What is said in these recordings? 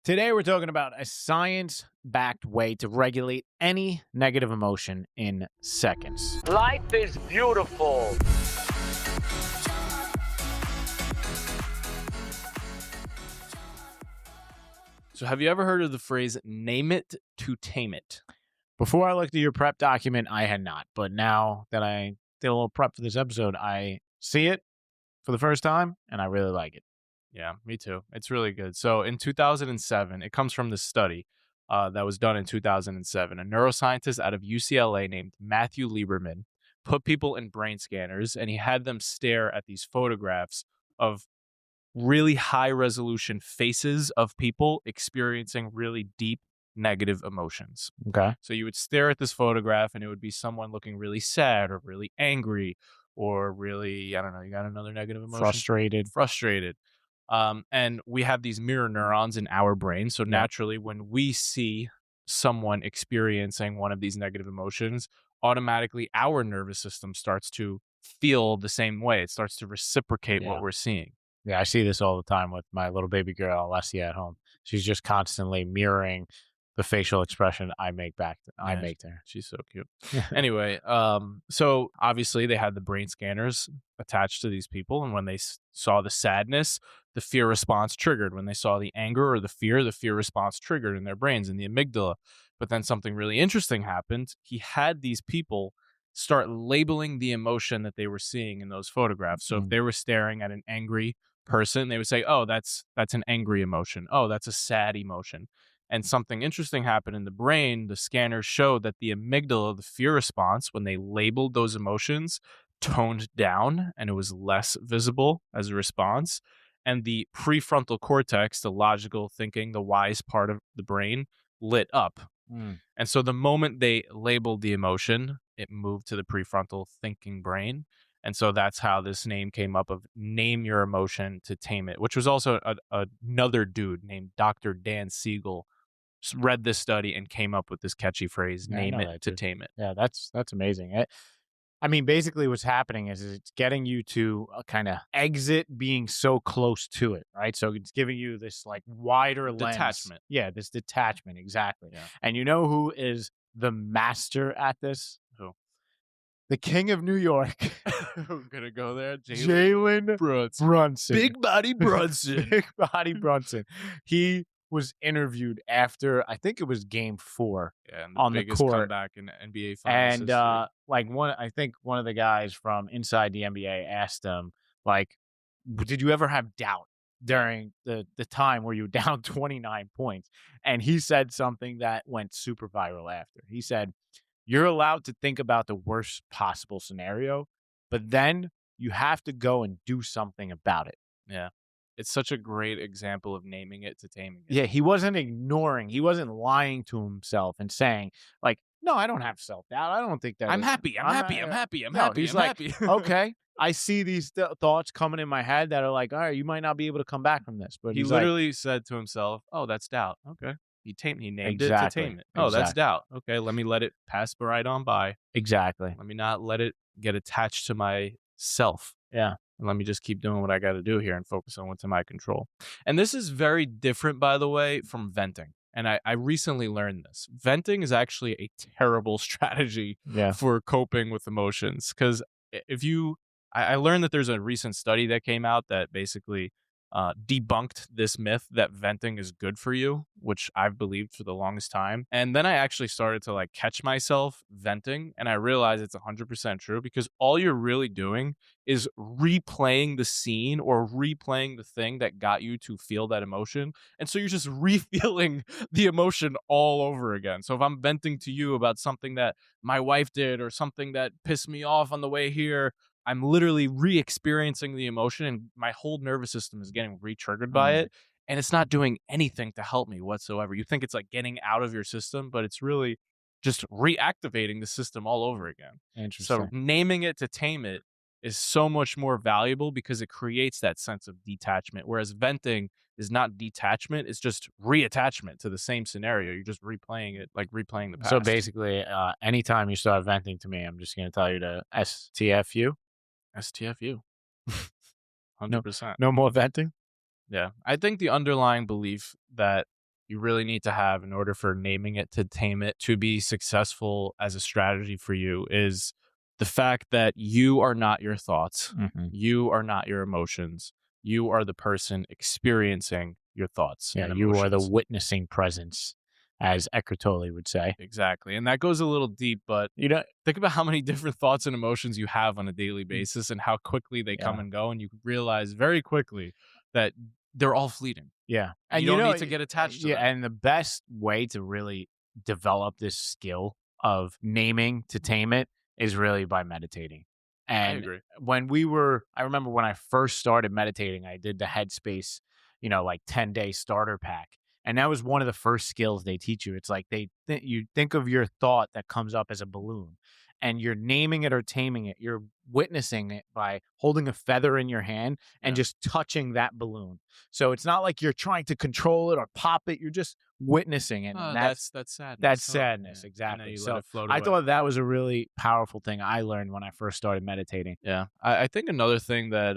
Today, we're talking about a science backed way to regulate any negative emotion in seconds. Life is beautiful. So have you ever heard of the phrase name it to tame it? Before I looked at your prep document, I had not. But now that I did a little prep for this episode, I see it for the first time and I really like it. Yeah, me too. It's really good. So in 2007, it comes from this study that was done in 2007. A neuroscientist out of UCLA named Matthew Lieberman put people in brain scanners and he had them stare at these photographs of really high resolution faces of people experiencing really deep negative emotions. Okay. So you would stare at this photograph and it would be someone looking really sad or really angry or really, I don't know, you got another negative emotion? Frustrated. Frustrated. And we have these mirror neurons in our brain. So Yep. naturally, when we see someone experiencing one of these negative emotions, automatically our nervous system starts to feel the same way. It starts to reciprocate Yeah. what we're seeing. Yeah, I see this all the time with my little baby girl, Alessia, at home. She's just constantly mirroring the facial expression I make back. I Yeah, make to her. She's so cute. Anyway, so obviously they had the brain scanners attached to these people, and when they saw the sadness, the fear response triggered. When they saw the anger or the fear response triggered in their brains in the amygdala. But then something really interesting happened. He had these people start labeling the emotion that they were seeing in those photographs. So if they were staring at an angry person, they would say, "Oh, that's an angry emotion. Oh, that's a sad emotion." And something interesting happened in the brain. The scanners showed that the amygdala, the fear response, when they labeled those emotions, toned down and it was less visible as a response. And the prefrontal cortex, the logical thinking, the wise part of the brain, lit up. Mm. And so the moment they labeled the emotion, it moved to the prefrontal thinking brain. And so that's how this name came up of name your emotion to tame it, which was also another dude named Dr. Dan Siegel read this study and came up with this catchy phrase, Yeah, I name know it that, to dude. tame it. Yeah, that's amazing. I mean, basically what's happening is it's getting you to kind of exit being so close to it, right? So it's giving you this like wider lens. Detachment. Yeah, this detachment, exactly. Yeah. And you know who is the master at this? Who? The king of New York, I'm going to go there. Jalen Brunson. Big body Brunson. Big body Brunson. He was interviewed after, I think it was game 4. Yeah, and on the biggest court. comeback in NBA finals And history. like I think one of the guys from inside the NBA asked him, like, did you ever have doubt during the time where you were down 29 points? And he said something that went super viral after. He said, you're allowed to think about the worst possible scenario, but then you have to go and do something about it. Yeah. It's such a great example of naming it to taming it. Yeah, he wasn't ignoring, he wasn't lying to himself and saying, like, no, I don't have self-doubt. I don't think that I'm is- happy. I'm happy. I'm happy. I'm No, happy. he's I'm like, happy. okay, I see these thoughts coming in my head that are like, all right, you might not be able to come back from this. But He he's like, literally said to himself, "Oh, that's doubt." Okay. He named it to Exactly. tame it. Oh, that's Exactly. doubt. Okay, let me let it pass right on by. exactly. Let me not let it get attached to my self. Yeah. And let me just keep doing what I got to do here and focus on what's in my control. And this is very different, by the way, from venting. And I recently learned this. Venting is actually a terrible strategy Yeah. for coping with emotions. Because if you, I learned that there's a recent study that came out that basically debunked this myth that venting is good for you, which I've believed for the longest time. And then I actually started to like catch myself venting, and I realized it's 100% true because all you're really doing is replaying the scene or replaying the thing that got you to feel that emotion. And so you're just re-feeling the emotion all over again. So if I'm venting to you about something that my wife did or something that pissed me off on the way here, I'm literally re-experiencing the emotion and my whole nervous system is getting re-triggered by it. And it's not doing anything to help me whatsoever. You think it's like getting out of your system, but it's really just reactivating the system all over again. Interesting. So naming it to tame it is so much more valuable because it creates that sense of detachment. Whereas venting is not detachment, it's just reattachment to the same scenario. You're just replaying it, like replaying the past. So basically, anytime you start venting to me, I'm just going to tell you to STFU. STFU. 100%. No more venting. Yeah. I think the underlying belief that you really need to have in order for naming it to tame it to be successful as a strategy for you is the fact that you are not your thoughts. Mhm. You are not your emotions. You are the person experiencing your thoughts Yeah, and you are the emotions. witnessing presence, as Eckhart Tolle would say. Exactly. And that goes a little deep, but You know, think about how many different thoughts and emotions you have on a daily basis and how quickly they come yeah, and go. And you realize very quickly that they're all fleeting. yeah, And and you don't need to get attached to yeah, them. and the best way to really develop this skill of naming to tame it is really by meditating. I And agree. I remember when I first started meditating, I did the Headspace, like 10-day starter pack. And that was one of the first skills they teach you. It's like you think of your thought that comes up as a balloon and you're naming it or taming it. You're witnessing it by holding a feather in your hand and Yeah. just touching that balloon. So it's not like you're trying to control it or pop it. You're just witnessing it. And Oh, that's that's sadness. that's Oh, sadness. yeah. And then Exactly. you let So it float I away. thought that was a really powerful thing I learned when I first started meditating. Yeah. I think another thing that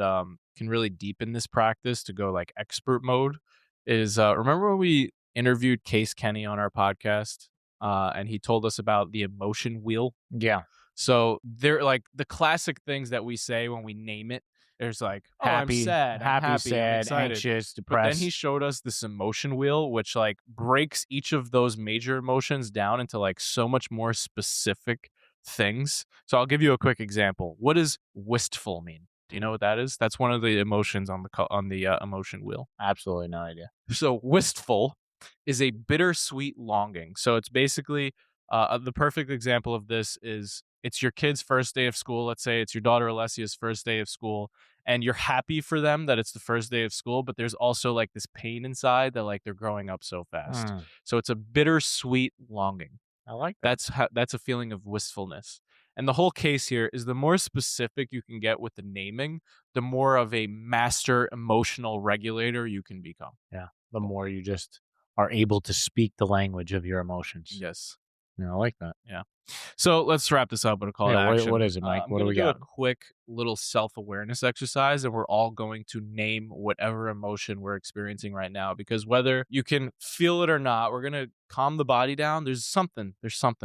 can really deepen this practice to go like expert mode is remember when we interviewed Case Kenny on our podcast? And he told us about the emotion wheel. Yeah. So they're like the classic things that we say when we name it. There's like, oh, I'm Happy, sad, I'm happy, happy, I'm sad, excited. anxious, But then he depressed. showed us this emotion wheel, which like breaks each of those major emotions down into like so much more specific things. So I'll give you a quick example. What does wistful mean? Do you know what that is? That's one of the emotions on the emotion wheel. Absolutely no idea. So wistful is a bittersweet longing. So it's basically the perfect example of this is it's your kid's first day of school. Let's say it's your daughter Alessia's first day of school, and you're happy for them that it's the first day of school, but there's also like this pain inside that like they're growing up so fast. Mm, So it's a bittersweet longing. I like that. That's a feeling of wistfulness. And the whole case here is the more specific you can get with the naming, the more of a master emotional regulator you can become. Yeah. The more you just are able to speak the language of your emotions. Yes. Yeah, I like that. Yeah. So let's wrap this up with a call Yeah. to What action. is it, Mike? I'm What do going to we do a got? quick little self awareness exercise, and we're all going to name whatever emotion we're experiencing right now. Because whether you can feel it or not, we're going to calm the body down. There's something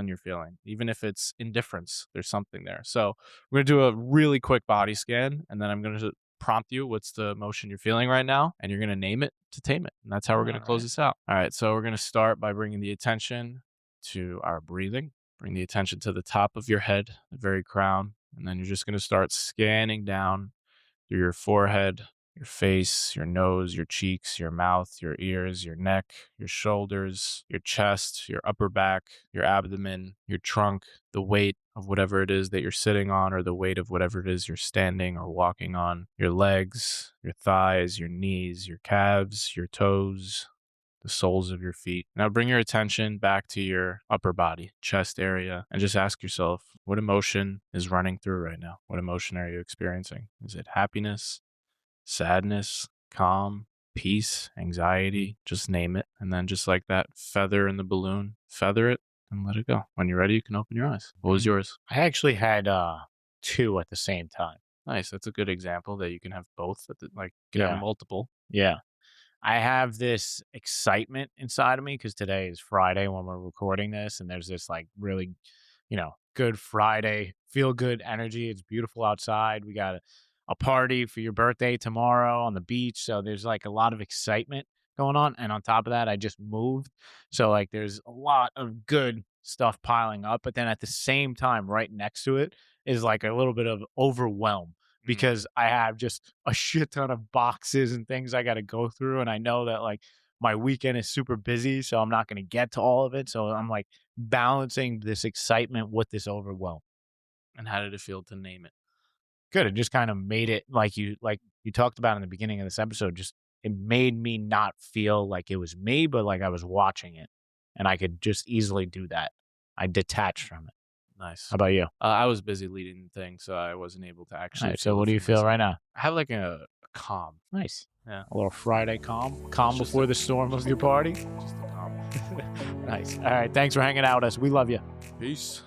you're feeling. Even if it's indifference, there's something there. So we're going to do a really quick body scan, and then I'm going to prompt you what's the emotion you're feeling right now, and you're going to name it to tame it. And that's how we're going to All close right. this out. All right. So we're going to start by bringing the attention to our breathing. Bring the attention to the top of your head, the very crown, and then you're just going to start scanning down through your forehead, your face, your nose, your cheeks, your mouth, your ears, your neck, your shoulders, your chest, your upper back, your abdomen, your trunk, the weight of whatever it is that you're sitting on or the weight of whatever it is you're standing or walking on, your legs, your thighs, your knees, your calves, your toes, the soles of your feet. Now bring your attention back to your upper body, chest area, and just ask yourself, what emotion is running through right now? What emotion are you experiencing? Is it happiness, sadness, calm, peace, anxiety? Just name it. And then just like that feather in the balloon, feather it and let it go. When you're ready, you can open your eyes. What was yours? I actually had two at the same time. Nice. That's a good example that you can have both at like you can have Yeah. multiple. Yeah. I have this excitement inside of me because today is Friday when we're recording this, and there's this like really, good Friday, feel good energy. It's beautiful outside. We got a party for your birthday tomorrow on the beach. So there's like a lot of excitement going on. And on top of that, I just moved. So like there's a lot of good stuff piling up. But then at the same time, right next to it is like a little bit of overwhelm Mm. because I have just a shit ton of boxes and things I got to go through. And I know that like my weekend is super busy, so I'm not going to get to all of it. So I'm like balancing this excitement with this overwhelm. And how did it feel to name it? Good. It just kind of made it like you talked about in the beginning of this episode, just it made me not feel like it was me, but like I was watching it. And I could just easily do that. I detached from it. Nice. How about you? I was busy leading the thing, so I wasn't able to All actually right, so feel what it do you for feel myself. right now? I have like a calm. Nice. Yeah. A little Friday calm. Calm Just before a- the storm of your party. Just a calm. Nice. All right. Thanks for hanging out with us. We love you. Peace.